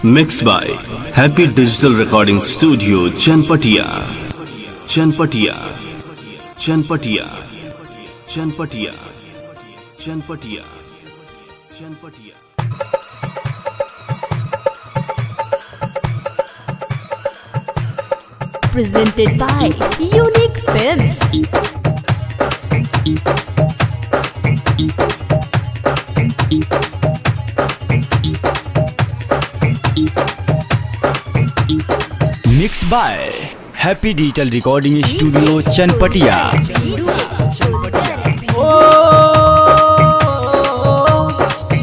Mixed by Happy Digital Recording Studio, Chanpatia. Chanpatia. Chanpatia. Chanpatia. Chanpatia. Chanpatia. Presented by Unique Films. Mix by happy digital recording studio Chanpatiya.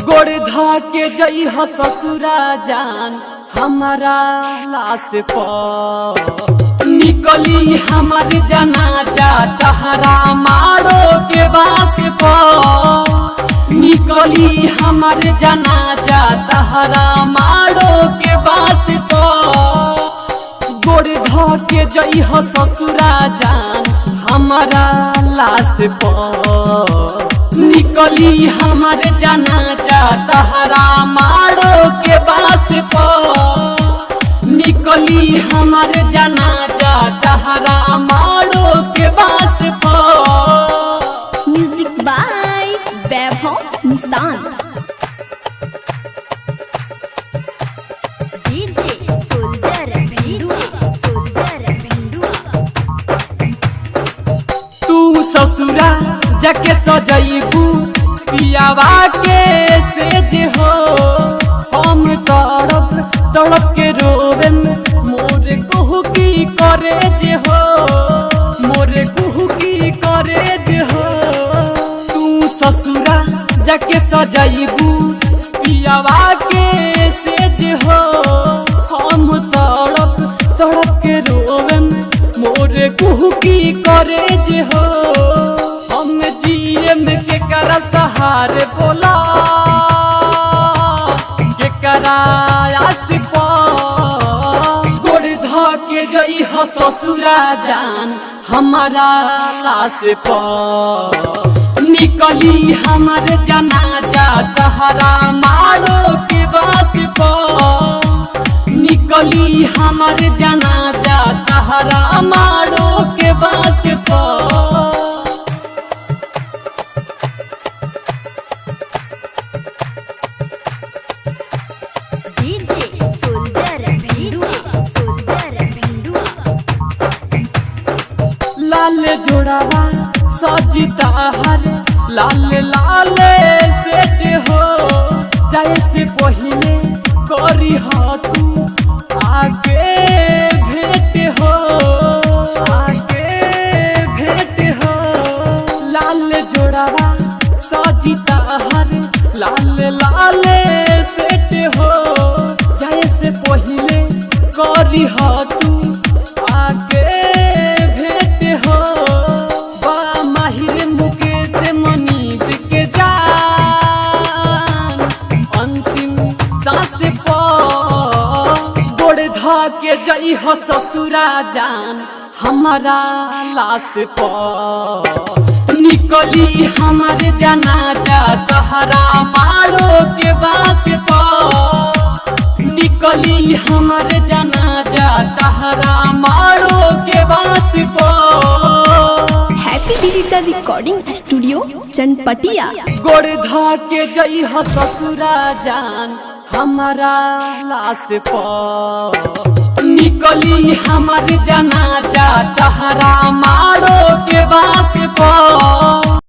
गोड़ धा के जई ह ससुरा जान हमारा लाश पर निकली हमार जनाजा तहरा मारो के बास पर निकली हमार जनाजा तहरा मारो के बास पर गोड़ धा के जई ह ससुरा जान हमारा लाश पर निकली हमार जनाजा तहरा मारो के बास पर निकली हमार जनाजा तहरा मारो के बास पर। Music by Vaibhav Nissan. DJ Soldier Bindua. तू ससुरा जाके सजैबू पियावा के सेज हो हम तड़प तड़प के रोवे मोर कहू की करे जे हो मोर कहू की करे जे हो। तू ससुरा जाके सजैबू पियावा के सेज हो हम तड़प तड़प के रोवे मोर कहू की करे जे हो। हम जीएम के करा सहारे बोला के करायास गोड़ धा के जई ह ससुरा जान हमारा लाश पर निकली हमार जनाजा तहरा मारो के बास पर निकली हमार जनाजा तहरा मारो के बास पर। DJ Soldier Bindua. लाल जोड़ावा सजिता हर लाल लाल सेट हो जाए से पहले करी ह तू आगे भेंट हो आगे भेंट हो। लाल जोड़ावा सजिता हर लाल लाल सेट हो जाए से पहले करी ह तू आगे भेंट हो। बा माहिर मुकेश मनीब के जान अंतिम सांस पर गोड़ धा के जई ह ससुरा जान हमारा लाश पर निकली हमार जनाजा तहरा मारो के बास पर निकली हमार जनाजा तहरा मारो के बास पर। Happy Digital Recording Studio Chanpatia. गोड़ धा के जई ह ससुरा जान हमारा लाश पर निकली हमार जनाजा तहरा मारो के बास